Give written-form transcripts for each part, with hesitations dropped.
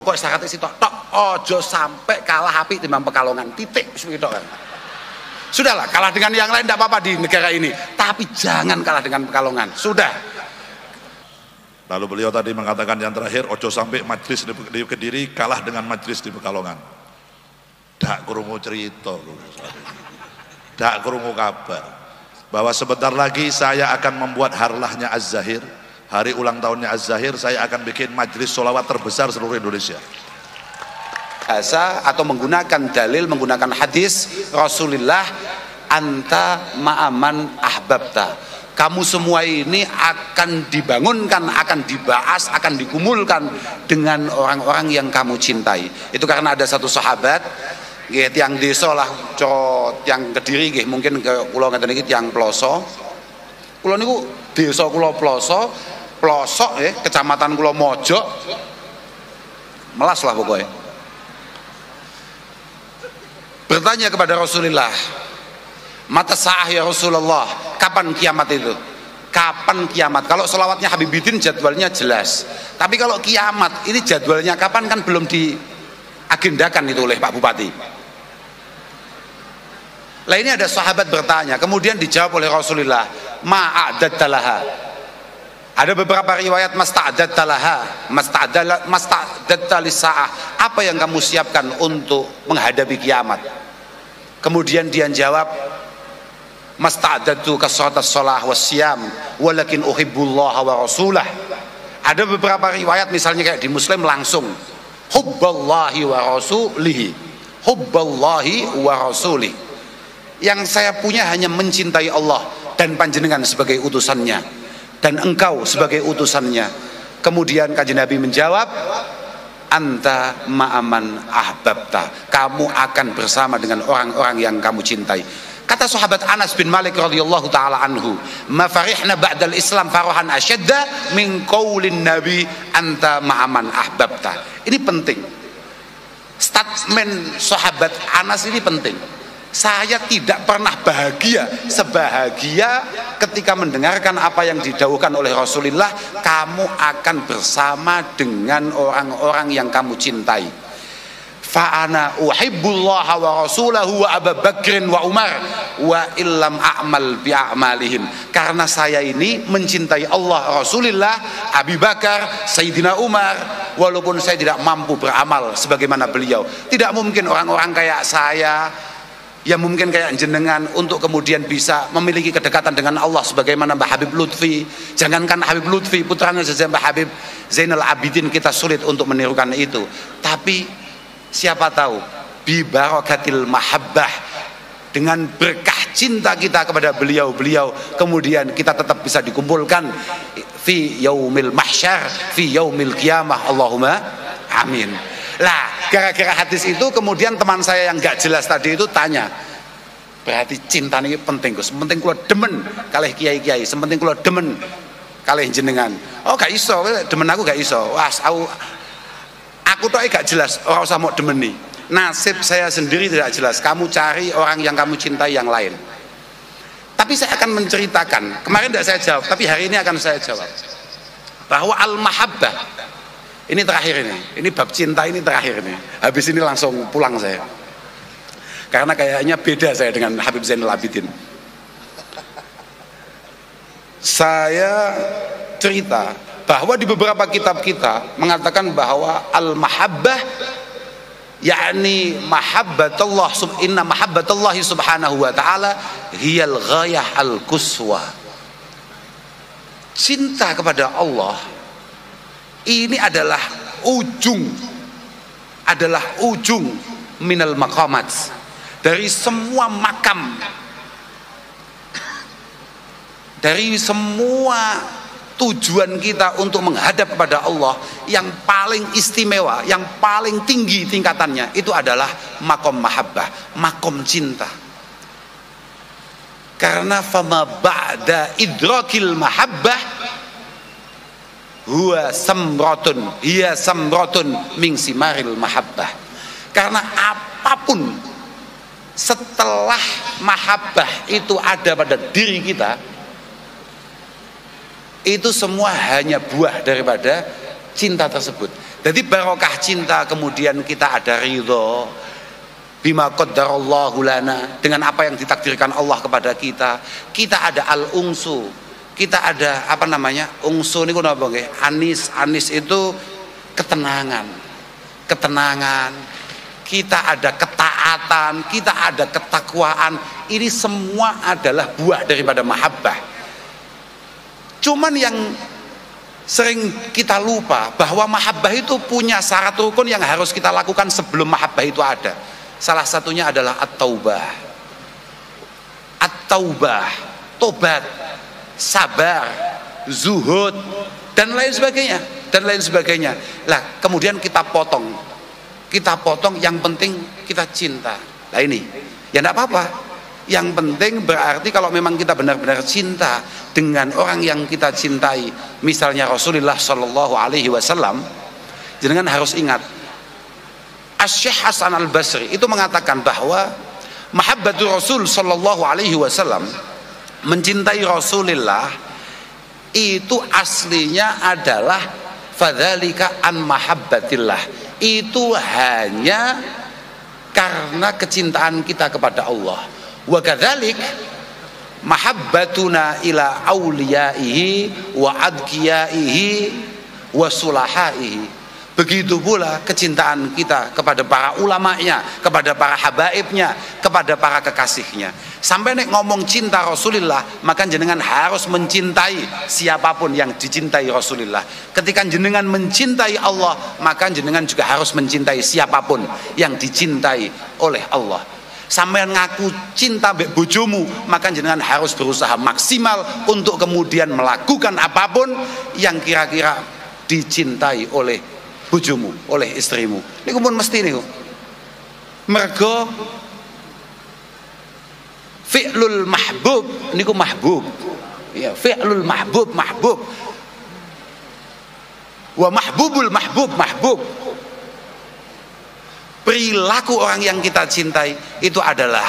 Kok syaratnya sitok tok, ojo sampai kalah api timbang Pekalongan, titik sitok kan. Sudahlah, kalah dengan yang lain tidak apa-apa di negara ini, tapi jangan kalah dengan Pekalongan. Sudah. Lalu beliau tadi mengatakan yang terakhir, ojo sampai majlis di Kediri kalah dengan majlis di Pekalongan. Dak krungu cerita, dak krungu kabar bahwa sebentar lagi saya akan membuat harlahnya Az-Zahir, hari ulang tahunnya Az-Zahir. Saya akan bikin majlis sholawat terbesar seluruh Indonesia. Bahasa atau menggunakan dalil, menggunakan hadis Rasulullah, anta ma'aman ahbabta. Kamu semua ini akan dibangunkan, akan dibahas, akan dikumpulkan dengan orang-orang yang kamu cintai. Itu karena ada satu sahabat yang desa lah, yang Kediri mungkin ke kula ngeten iki tiyang Ploso. Kula niku desa kula Ploso, pelosok kecamatan kula Mojok. Melas lah pokoknya. Bertanya kepada Rasulullah, mata sa'ah ya Rasulullah, kapan kiamat itu? Kapan kiamat? Kalau selawatnya Habibidin jadwalnya jelas, tapi kalau kiamat ini jadwalnya kapan kan belum diagendakan itu oleh Pak Bupati. Lah ini ada sahabat bertanya, kemudian dijawab oleh Rasulullah, ma'adattalaha. Ada beberapa riwayat masta'adattalaha, masta'adattalisa'ah. Apa yang kamu siapkan untuk menghadapi kiamat? Kemudian dia jawab, masta'adatu kasratas shalah wasyam walakin uhibbullaha wa rasulah. Ada beberapa riwayat misalnya kayak di Muslim langsung hubballahi wa rasulihi, hubballahi wa rasulih. Yang saya punya hanya mencintai Allah dan panjenengan sebagai utusannya dan engkau sebagai utusannya. Kemudian Kanjeng Nabi menjawab, anta ma'aman ahbabta. Kamu akan bersama dengan orang-orang yang kamu cintai. Kata sahabat Anas bin Malik radhiyallahu taala anhu, ma farihna ba'dal Islam farahan asyadda min qaulin nabi anta ma'aman ahbabta. Ini penting. Statement sahabat Anas ini penting. Saya tidak pernah bahagia sebahagia ketika mendengarkan apa yang didhawuhkan oleh Rasulullah, kamu akan bersama dengan orang-orang yang kamu cintai. Fa'ana uhibbullaha wa rasulahu wa Abu Bakrin wa Umar wa illam a'mal bi'amalihim. Karena saya ini mencintai Allah, Rasulullah, Abu Bakar, Sayyidina Umar, walaupun saya tidak mampu beramal sebagaimana beliau. Tidak mungkin orang-orang kayak saya, yang mungkin kayak jenengan untuk kemudian bisa memiliki kedekatan dengan Allah sebagaimana Mbah Habib Lutfi. Jangankan Habib Lutfi, putranya saja Mbah Habib Zainal Abidin, kita sulit untuk menirukan itu. Tapi siapa tahu bi barakatil mahabbah, dengan berkah cinta kita kepada beliau-beliau, kemudian kita tetap bisa dikumpulkan fi yaumil mahsyar, fi yaumil qiyamah. Allahumma amin. Lah, gara-gara hadis itu kemudian teman saya yang gak jelas tadi itu tanya, berarti cinta ini penting Gus, penting kula demen kalih kiai-kiai, sementing kula demen kalih jenengan. Oh gak iso, demen aku gak iso. Wah, aku tok gak jelas, ora usah mau demeni. Nasib saya sendiri tidak jelas, kamu cari orang yang kamu cintai yang lain. Tapi saya akan menceritakan, kemarin tidak saya jawab, tapi hari ini akan saya jawab, bahwa al-mahabbah ini terakhir ini bab cinta ini terakhir ini. Habis ini langsung pulang saya. Karena kayaknya beda saya dengan Habib Zainal Abidin. Saya cerita bahwa di beberapa kitab kita mengatakan bahwa al-mahabbah yakni mahabbatullah, inna mahabbatullahi subhanahu wa ta'ala hiyal ghayah al-quswa. Cinta kepada Allah ini adalah ujung minal maqamat, dari semua makam, dari semua tujuan kita untuk menghadap kepada Allah. Yang paling istimewa, yang paling tinggi tingkatannya itu adalah makom mahabbah, makom cinta. Karena fama ba'da idrakil mahabbah huwa samratun, hiya samratun min simaril mahabbah. Karena apapun setelah mahabbah itu ada pada diri kita, itu semua hanya buah daripada cinta tersebut. Jadi barokah cinta, kemudian kita ada ridho bima qaddarallahu lana, dengan apa yang ditakdirkan Allah kepada kita. Kita ada al-ungsu, kita ada apa namanya? Ungsu niku napa nggih? Anis itu ketenangan. Kita ada ketaatan, kita ada ketakwaan. Ini semua adalah buah daripada mahabbah. Cuman yang sering kita lupa bahwa mahabbah itu punya syarat rukun yang harus kita lakukan sebelum mahabbah itu ada. Salah satunya adalah at-taubah. At-taubah, tobat, sabar, zuhud, dan lain sebagainya. Lah, kemudian kita potong, yang penting kita cinta. Nah ini, ya enggak apa-apa. Yang penting berarti kalau memang kita benar-benar cinta dengan orang yang kita cintai, misalnya Rasulullah Shallallahu Alaihi Wasallam, jangan harus ingat, Asy-Syaikh Hasan Al-Basri itu mengatakan bahwa mahabbatul Rasul Shallallahu Alaihi Wasallam, mencintai Rasulullah itu aslinya adalah fadzalika an mahabbatillah, itu hanya karena kecintaan kita kepada Allah. Wa kadzalik mahabbatuna ila auliyaihi wa adkiyaihi wa sulahaihi. Begitu pula kecintaan kita kepada para ulamanya, kepada para habaibnya, kepada para kekasihnya. Sampai nek ngomong cinta Rasulullah, maka jenengan harus mencintai siapapun yang dicintai Rasulullah. Ketika jenengan mencintai Allah, maka jenengan juga harus mencintai siapapun yang dicintai oleh Allah. Sampai ngaku cinta mbek bojomu, maka jenengan harus berusaha maksimal untuk kemudian melakukan apapun yang kira-kira dicintai oleh bojomu, oleh istrimu. Niku pun mesti niku. Mergo fi'lul mahbub niku mahbub. Ya, fi'lul mahbub. Wa mahbubul mahbub. Perilaku orang yang kita cintai itu adalah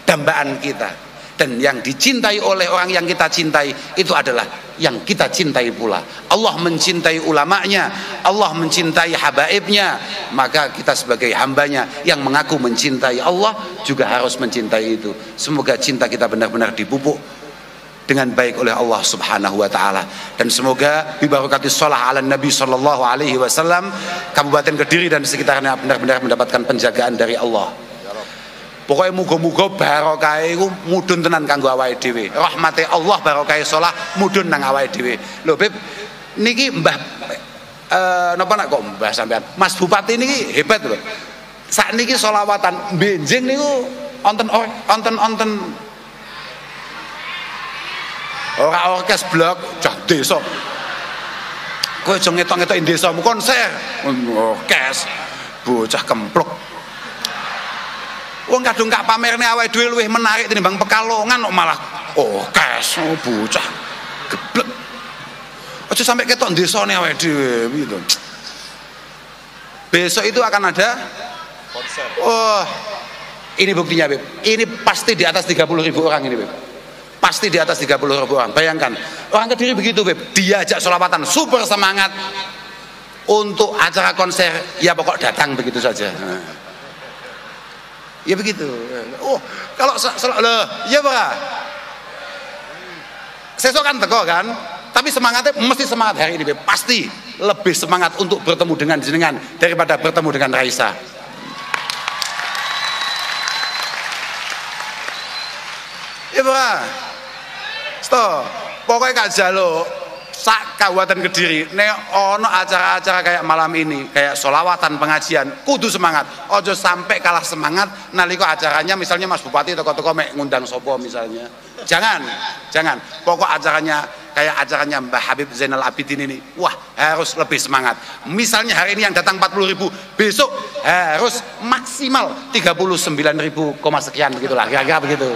dambaan kita, dan yang dicintai oleh orang yang kita cintai itu adalah yang kita cintai pula. Allah mencintai ulamanya, Allah mencintai habaibnya, maka kita sebagai hambanya yang mengaku mencintai Allah juga harus mencintai itu. Semoga cinta kita benar-benar dipupuk dengan baik oleh Allah Subhanahu wa taala, dan semoga bibarakatis shalah ala Nabi sallallahu alaihi wasallam Kabupaten Kediri dan sekitarnya benar-benar mendapatkan penjagaan dari Allah. Pokoknya muga-muga barokah iku mudhun tenan kanggo awake dhewe. Rahmate Allah barokah shalah mudhun nang awake dhewe. Lho Beb, niki Mbah napa nak kok Mbah sampean? Mas Bupati niki hebat lho. Sakniki sholawatan benjing niku onten ora orkes blok cah desa. Kowe aja ngetok-ngetoki desamu konser. Orkes bocah kempluk. Wong kadung gak pamerne awake dhewe luwih menarik tinimbang Pekalongan kok malah orkes bocah geblek. Aja sampai ketok desane awake dhewe gitu. Besok itu akan ada konser. Oh, ini buktinya, Beb. Ini pasti di atas 30.000 orang ini, Beb. Pasti di atas 30.000 orang. Bayangkan, orang Kediri begitu, Beb. Diajak sholawatan, super semangat untuk acara konser. Ya pokok datang begitu saja. Ya begitu. Oh, kalau loh, ya Pak. Sesok kan teko kan, tapi semangatnya mesti semangat hari ini, Beb. Pasti lebih semangat untuk bertemu dengan jenengan daripada bertemu dengan Raisa. Ya Pak. Stop. Pokoknya Kak Jalo sak Kabupaten Kediri nek ono acara-acara kayak malam ini, kayak sholawatan pengajian, kudu semangat. Ojo sampai kalah semangat nalika acaranya misalnya Mas Bupati toko-toko mek ngundang sopo misalnya. Jangan. Pokok acaranya kayak acaranya Mbah Habib Zainal Abidin ini, wah harus lebih semangat. Misalnya hari ini yang datang 40.000, besok harus maksimal 39.000, sekian begitulah, kira-kira begitu.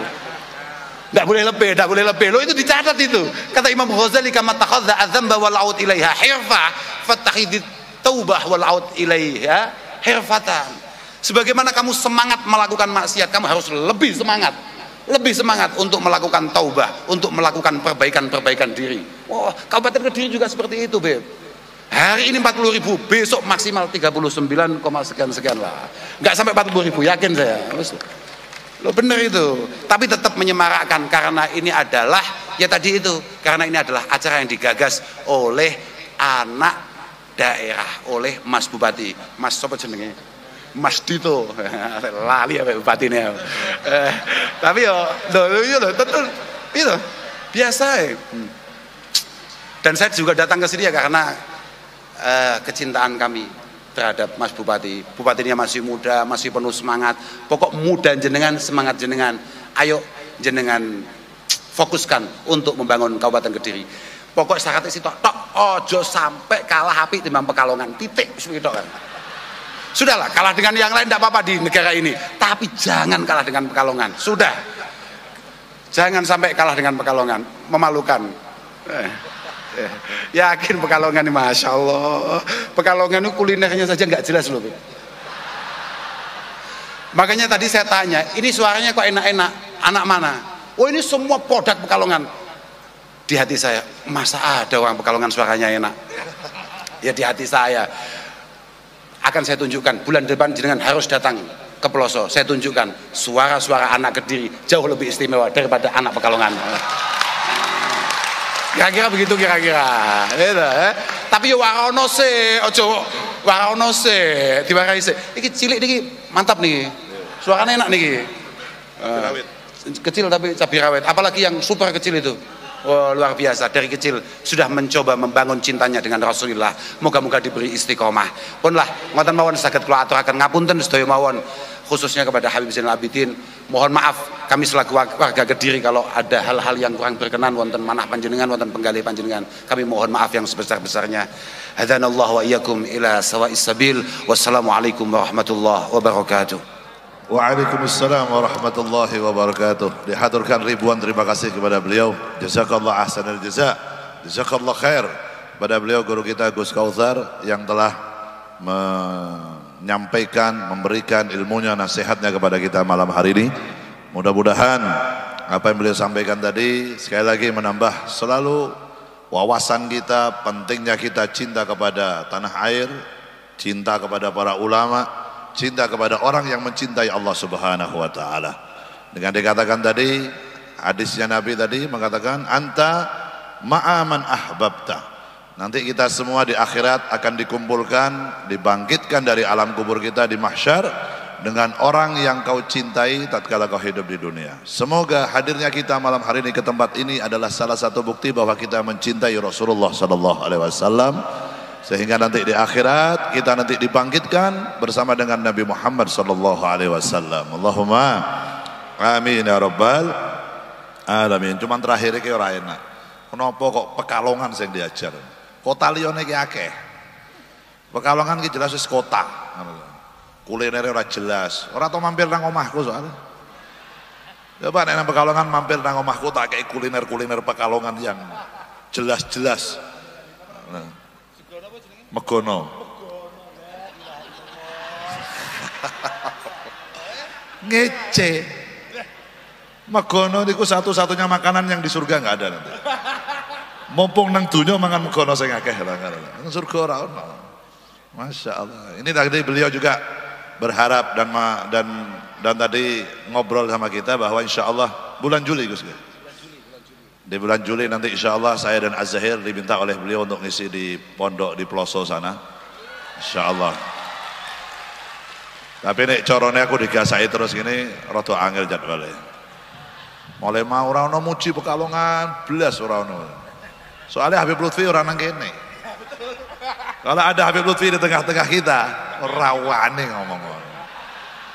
Tidak boleh lebih. Lo itu dicatat itu. Kata Imam Ghazali, kama takhadha adzamba wal aud ilaiha hirfa fattakhidit taubah wal aud ilaiha hirfatan. Sebagaimana kamu semangat melakukan maksiat, kamu harus lebih semangat untuk melakukan taubah, untuk melakukan perbaikan diri. Wah, Kabupaten Kediri juga seperti itu, Beb. Hari ini 40.000, besok maksimal 39, sekian lah. Nggak sampai 40.000, yakin saya. Lo bener itu. Tapi tetap menyemarakkan karena ini adalah ya tadi itu, karena ini adalah acara yang digagas oleh anak daerah, oleh Mas Bupati, Mas sopo jenenge? Mas Dito. Lali ya bupati ini. Tapi yo betul itu biasa ya. Dan saya juga datang ke sini ya karena kecintaan kami terhadap Mas Bupati. Bupatinya masih muda, masih penuh semangat. Pokok muda jenengan, semangat jenengan. Ayo jenengan fokuskan untuk membangun Kabupaten Kediri. Pokok syaratnya sih tok ojo sampai kalah api timbang Pekalongan. Titik seperti itu kan. Sudahlah, kalah dengan yang lain tidak apa-apa di negara ini, tapi jangan kalah dengan Pekalongan. Sudah, jangan sampai kalah dengan Pekalongan, memalukan. Yakin Pekalongan ini, masya Allah, Pekalongan itu kulinernya saja nggak jelas loh. Makanya tadi saya tanya, ini suaranya kok enak-enak, anak mana? Oh ini semua produk Pekalongan. Di hati saya, masa ada orang Pekalongan suaranya enak? Ya di hati saya. Akan saya tunjukkan bulan depan jenengan harus datang ke Peloso. Saya tunjukkan suara-suara anak Kediri jauh lebih istimewa daripada anak Pekalongan. Kira-kira begitu kira-kira. Tapi yo warono se, ojo warono se, diwarai se. Iki cilik niki mantap nih. Suaranya enak niki. Kecil tapi cabai rawit. Apalagi yang super kecil itu. Oh, luar biasa, dari kecil sudah mencoba membangun cintanya dengan Rasulullah. Moga-moga diberi istiqomah. Punlah ngoten mawon saged kula aturaken ngapunten sedaya mawon khususnya kepada Habib Zainal Abidin. Mohon maaf kami selaku warga Kediri kalau ada hal-hal yang kurang berkenan wonten manah panjenengan, wonten penggalih panjenengan. Kami mohon maaf yang sebesar-besarnya. Hadanallahu wa iyyakum ila sawa'is sabil. Wassalamualaikum warahmatullahi wabarakatuh. Waalaikumsalam warahmatullahi wabarakatuh. Dihaturkan ribuan terima kasih kepada beliau. Jazakallah ahsanal jaza. Jazakallah khair pada beliau guru kita Gus Kautsar yang telah menyampaikan, memberikan ilmunya, nasihatnya kepada kita malam hari ini. Mudah-mudahan apa yang beliau sampaikan tadi sekali lagi menambah selalu wawasan kita, pentingnya kita cinta kepada tanah air, cinta kepada para ulama, cinta kepada orang yang mencintai Allah Subhanahu wa taala. Dengan dikatakan tadi, hadisnya Nabi tadi mengatakan anta ma'aman ahbabta. Nanti kita semua di akhirat akan dikumpulkan, dibangkitkan dari alam kubur kita di mahsyar dengan orang yang kau cintai tatkala kau hidup di dunia. Semoga hadirnya kita malam hari ini ke tempat ini adalah salah satu bukti bahwa kita mencintai Rasulullah sallallahu alaihi wasallam. Sehingga nanti di akhirat kita nanti dibangkitkan bersama dengan Nabi Muhammad sallallahu alaihi wasallam. Allahumma amin ya rabbal alamin. Cuman terakhir iki ora enak. Kenapa kok Pekalongan sing diajar? Kota liyane iki akeh. Pekalongan iki jelas wis kota. Kulinere ora jelas. Ora tau mampir nang omahku soalnya. Coba nek nang Pekalongan mampir nang omahku tak kei kuliner-kuliner Pekalongan yang jelas-jelas. Nah. Megono. Ngece. Megono niku satu-satunya makanan yang di surga nggak ada nanti. Mumpung nang dunya mangan megono sing akeh lah nang surga ora ono. Masya Allah. Ini tadi beliau juga berharap dan tadi ngobrol sama kita bahwa insya Allah bulan Juli Gus. Di bulan Juli nanti insya Allah saya dan Az-Zahir diminta oleh beliau untuk ngisi di pondok di Peloso sana, insya Allah. Tapi nek corone aku digasai terus gini, rada angel jadwalnya. Mulai mau ora ono muji Pekalongan, belas ora ono. Soalnya Habib Lutfi ora nang kene. Kalau ada Habib Lutfi di tengah-tengah kita, ora wani ngomong.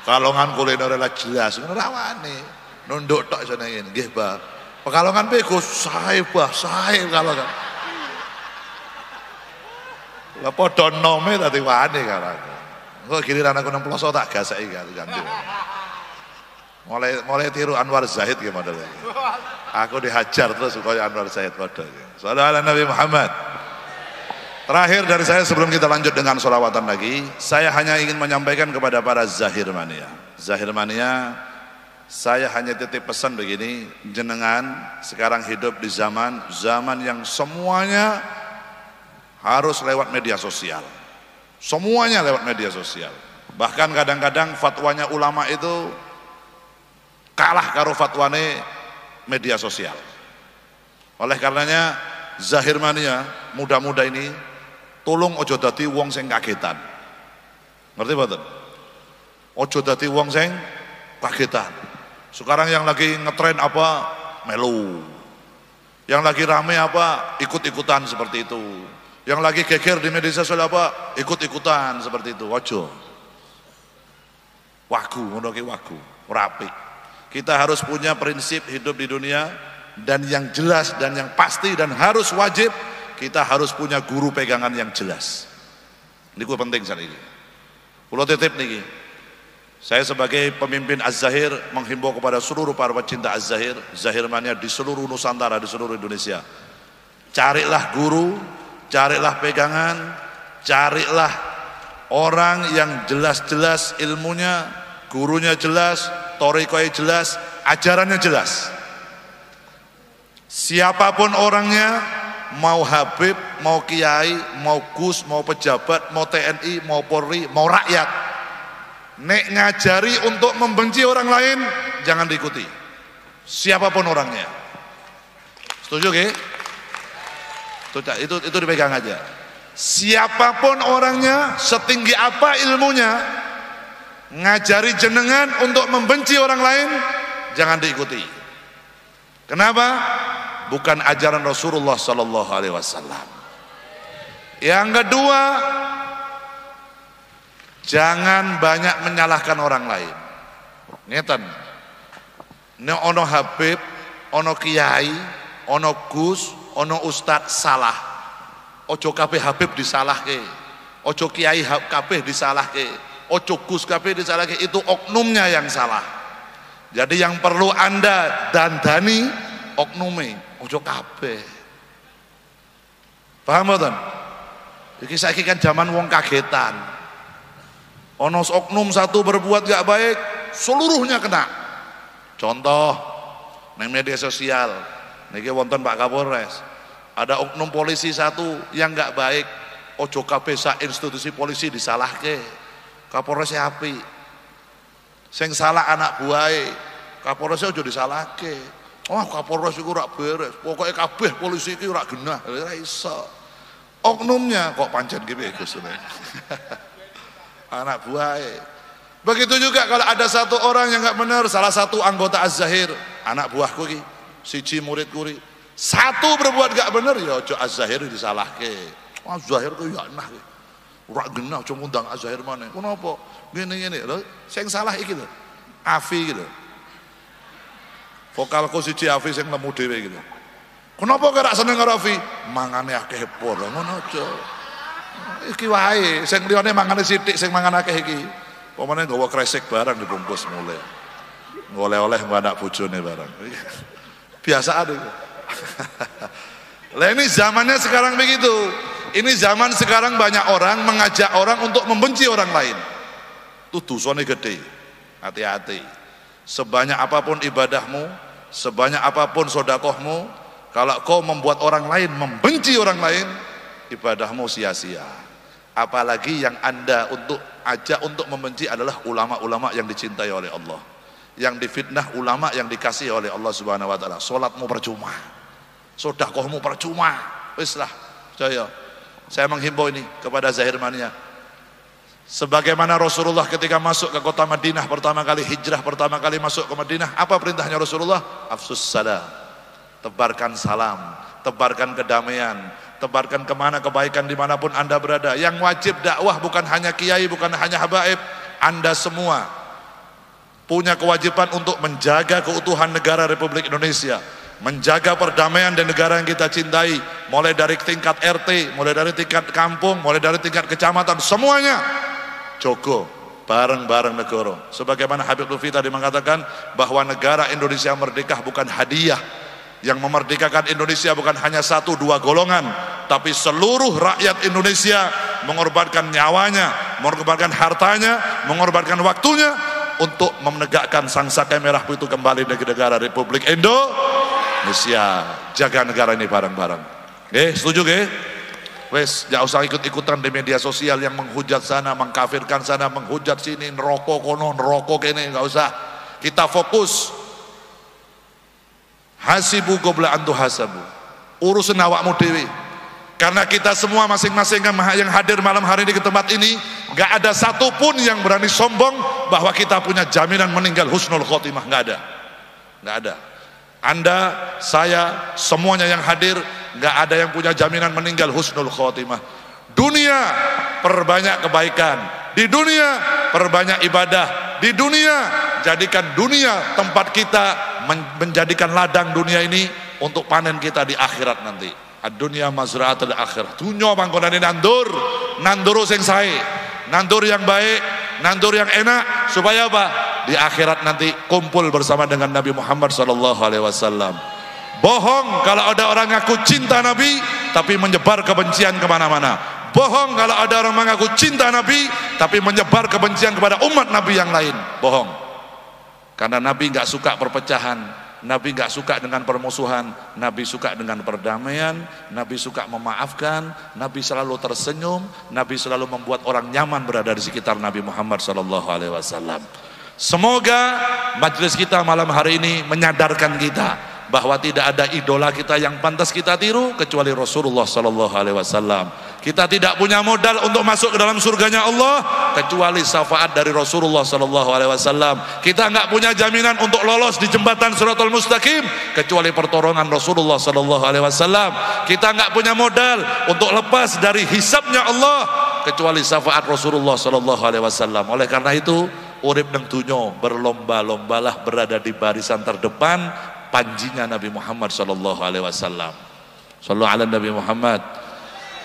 Pekalongan kuliner ora jelas, ora wani. Nunduk tok sene ngene, nggih, Pak. Pekalongan bego sae Pekalongan. Lah padha nome dadi wani karo aku. Kok giliran aku nang Peloso tak gaseki ganti. Mulai tiru Anwar Zahid ki modele. Aku dihajar terus supaya Anwar Zahid padha iki. Shallallahu ala Nabi Muhammad. Terakhir dari saya sebelum kita lanjut dengan sholawatan lagi, saya hanya ingin menyampaikan kepada para Zahir Mania. Zahir Mania, saya hanya titip pesan begini, jenengan sekarang hidup di zaman yang semuanya harus lewat media sosial. Semuanya lewat media sosial. Bahkan kadang-kadang fatwanya ulama itu kalah karo fatwane media sosial. Oleh karenanya Zahir Mania muda-muda ini tolong ojo dadi wong sing kagetan. Ngerti mboten? Ojo dadi wong sing kagetan. Sekarang yang lagi ngetren apa? Melu. Yang lagi rame apa? Ikut-ikutan seperti itu. Yang lagi geger di media sosial apa? Ikut-ikutan seperti itu. Ojo. Wagu, ngono ki wagu, rapi. Kita harus punya prinsip hidup di dunia, dan yang jelas dan yang pasti dan harus wajib, kita harus punya guru pegangan yang jelas. Ini penting saat ini. Pulau titip niki. Saya sebagai pemimpin Az-Zahir menghimbau kepada seluruh para pecinta Az-Zahir, Zahir Mania di seluruh Nusantara, di seluruh Indonesia. Carilah guru, carilah pegangan, carilah orang yang jelas-jelas ilmunya, gurunya jelas, thoriqohnya jelas, ajarannya jelas. Siapapun orangnya, mau Habib, mau Kiai, mau Gus, mau pejabat, mau TNI, mau Polri, mau rakyat, nek ngajari untuk membenci orang lain, jangan diikuti. Siapapun orangnya. Setuju ke? Itu dipegang aja. Siapapun orangnya, setinggi apa ilmunya, ngajari jenengan untuk membenci orang lain, jangan diikuti. Kenapa? Bukan ajaran Rasulullah Sallallahu Alaihi Wasallam. Yang kedua, jangan banyak menyalahkan orang lain. Ngeten, ini ono Habib, ono Kiai, ono Gus, ono Ustadz salah. Ojo kabeh Habib disalahke, ojo Kiai kabeh disalahke, ojo Gus kabeh disalahke. Itu oknumnya yang salah. Jadi yang perlu Anda dandani oknume, ojo kabeh. Paham mboten? Iki saiki kan zaman wong kagetan. Ono oknum satu berbuat gak baik, seluruhnya kena. Contoh nang media sosial, niki wonten Pak Kapolres. Ada oknum polisi satu yang gak baik, ojo kabeh sak institusi polisi disalahke. Kapolres api. Sing salah anak buahe, Kapolres ojo disalahke. Oh, Kapolres iku ora beres. Pokoke kabeh polisi iki ora genah. Ora iso. Oknumnya kok pancen ki piye Gus. Anak buahe. Begitu juga kalau ada satu orang yang enggak benar, salah satu anggota Az-Zahir, anak buahku iki, siji muridku iki, satu berbuat enggak benar, ya ojo Az-Zahir disalahke. Az-Zahir ku ya nah. Ora genah ojo ngundang Az-Zahir maneh. Kenapa? Ngene-ngene lho, sing salah iki lho. Afi iki lho. Vokalku siji Afi sing lemu dhewe iki lho. Kenapa kok ora seneng karo Afi? Mangane akeh por, ngono aja. Iki wae, sing liyane mangane sithik, sing mangan akeh iki. Pemane nggawa kresek barang dibungkus mulai. Ngoleh-oleh mbok anak bojone barang. Biasaan itu. Lah ini zamannya sekarang begitu. Ini zaman sekarang banyak orang mengajak orang untuk membenci orang lain. Itu dosane gede. Hati-hati. Sebanyak apapun ibadahmu, sebanyak apapun sedekahmu, kalau kau membuat orang lain membenci orang lain, ibadahmu sia-sia. Apalagi yang Anda ajak untuk membenci adalah ulama-ulama yang dicintai oleh Allah, yang difitnah ulama yang dikasihi oleh Allah Subhanahu wa taala. Salatmu percuma, sedekahmu percuma. Wis lah, saya menghimbau ini kepada Zahir Mania. Sebagaimana Rasulullah ketika masuk ke kota Madinah pertama kali, hijrah pertama kali masuk ke Madinah, apa perintahnya Rasulullah? Afsus salam, tebarkan salam, tebarkan kedamaian, tebarkan kemana kebaikan dimanapun Anda berada. Yang wajib dakwah bukan hanya kiai, bukan hanya habaib. Anda semua punya kewajiban untuk menjaga keutuhan negara Republik Indonesia, menjaga perdamaian dan negara yang kita cintai, mulai dari tingkat RT, mulai dari tingkat kampung, mulai dari tingkat kecamatan, semuanya jogo bareng-bareng negara. Sebagaimana Habib Lutfi tadi mengatakan bahwa negara Indonesia merdeka bukan hadiah. Yang memerdekakan Indonesia bukan hanya satu dua golongan, tapi seluruh rakyat Indonesia mengorbankan nyawanya, mengorbankan hartanya, mengorbankan waktunya untuk menegakkan sangsaka merah putih kembali di negara Republik Indonesia. Jaga negara ini bareng-bareng. Setuju Wes, gak usah ikut-ikutan di media sosial yang menghujat sana, mengkafirkan sana, menghujat sini, neraka kono, neraka kene, gak usah. Kita fokus. Hasibu qabla an tuhasabu. Urusin awakmu dewi. Karena kita semua masing-masing yang hadir malam hari ini ke tempat ini, gak ada satupun yang berani sombong bahwa kita punya jaminan meninggal husnul khotimah. Gak ada. Gak ada. Anda, saya, semuanya yang hadir, gak ada yang punya jaminan meninggal husnul khotimah. Dunia perbanyak kebaikan, di dunia perbanyak ibadah, di dunia jadikan dunia tempat kita menjadikan ladang dunia ini untuk panen kita di akhirat nanti. Ad-dunya mazra'atul akhirah. Dunia panggonane nandur sing sae, nandur yang baik, nandur yang enak, supaya apa? Di akhirat nanti kumpul bersama dengan Nabi Muhammad SAW. Bohong kalau ada orang ngaku cinta Nabi tapi menyebar kebencian kemana-mana. Bohong kalau ada orang mengaku cinta Nabi tapi menyebar kebencian kepada umat Nabi yang lain. Bohong. Karena Nabi nggak suka perpecahan, Nabi nggak suka dengan permusuhan, Nabi suka dengan perdamaian, Nabi suka memaafkan, Nabi selalu tersenyum, Nabi selalu membuat orang nyaman berada di sekitar Nabi Muhammad SAW. Semoga majelis kita malam hari ini menyadarkan kita bahwa tidak ada idola kita yang pantas kita tiru kecuali Rasulullah SAW. Kita tidak punya modal untuk masuk ke dalam surganya Allah kecuali syafaat dari Rasulullah SAW. Kita nggak punya jaminan untuk lolos di jembatan Shiratal Mustaqim kecuali pertolongan Rasulullah SAW. Kita nggak punya modal untuk lepas dari hisabnya Allah kecuali syafaat Rasulullah SAW. Oleh karena itu, urip nang dunya berlomba-lombalah berada di barisan terdepan panjinya Nabi Muhammad SAW. Sallu ala Nabi Muhammad.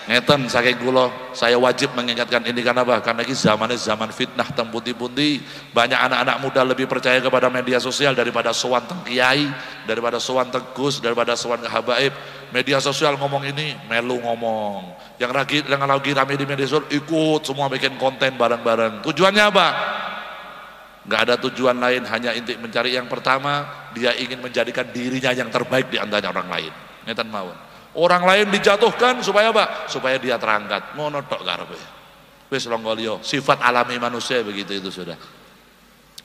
Ngeten saking kula, saya wajib mengingatkan ini karena apa? Karena ini zamannya zaman fitnah teng pundi-pundi. Banyak anak-anak muda lebih percaya kepada media sosial daripada sowan teng kiai, daripada sowan teng gus, daripada sowan ke habaib. Media sosial ngomong ini, melu ngomong. Yang lagi rame di media sosial ikut semua bikin konten bareng-bareng. Tujuannya apa? Nggak ada tujuan lain, hanya intik mencari yang pertama, dia ingin menjadikan dirinya yang terbaik di antara orang lain. Ngeten mawon. Orang lain dijatuhkan supaya apa? Supaya dia terangkat. Ngono tok karepe. Wis longgolio, sifat alami manusia begitu itu sudah.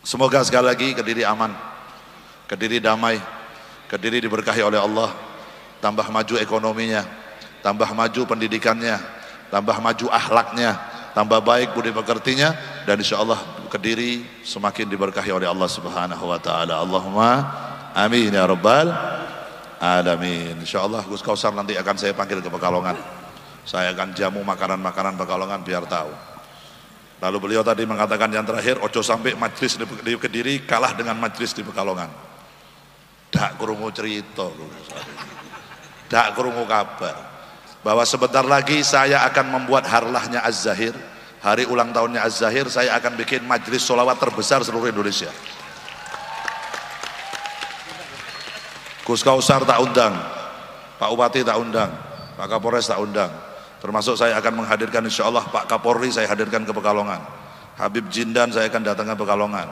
Semoga sekali lagi Kediri aman, Kediri damai, Kediri diberkahi oleh Allah, tambah maju ekonominya, tambah maju pendidikannya, tambah maju akhlaknya, tambah baik budi pekertinya, dan insyaallah Kediri semakin diberkahi oleh Allah Subhanahu wa taala. Allahumma amin ya rabbal alamin. Insyaallah Gus Kausar nanti akan saya panggil ke Pekalongan. Saya akan jamu makanan-makanan Pekalongan biar tahu. Lalu beliau tadi mengatakan yang terakhir, ojo sampai majlis di Kediri kalah dengan majlis di Pekalongan. Dak krungu cerita, dak krungu kabar bahwa sebentar lagi saya akan membuat harlahnya Az-Zahir, hari ulang tahunnya Az-Zahir. Saya akan bikin majlis sholawat terbesar seluruh Indonesia. Gus Kausar tak undang, Pak Bupati tak undang, Pak Kapolres tak undang. Termasuk saya akan menghadirkan insyaallah Pak Kapolri saya hadirkan ke Pekalongan. Habib Jindan saya akan datangkan ke Pekalongan.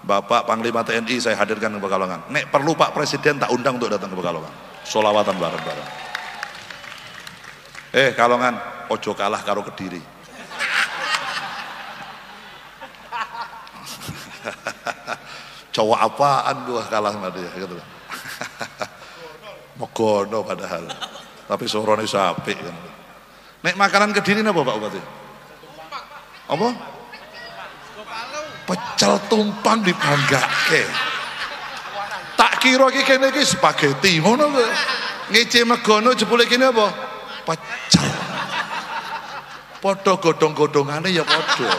Bapak Panglima TNI saya hadirkan ke Pekalongan. Nek perlu Pak Presiden tak undang untuk datang ke Pekalongan. Sholawatan bareng-bareng. Kalongan, ojo kalah karo Kediri. Cowok apaan gua kalah sama dia gitu. Mogono padahal, tapi sorone sapi kan. Nek makanan Kediri napa Pak Bupati? Apa? Pecel tumpang dibanggake. Tak kira iki kene iki spaghetti ngono kok. Ngece megono jebule kene apa? Pecel. Padha godhong-godhongane ya padha.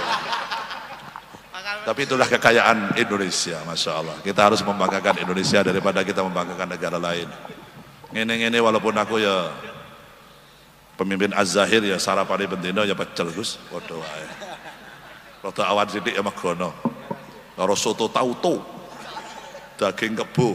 Tapi itulah kekayaan Indonesia, Masya Allah. Kita harus membanggakan Indonesia daripada kita membanggakan negara lain. Ngene-ngene walaupun aku ya pemimpin Az-Zahir ya sarapane bendino ya pecel Gus, padha wae. Rada awan sithik ya megono. Karo soto tauto. Daging kebo.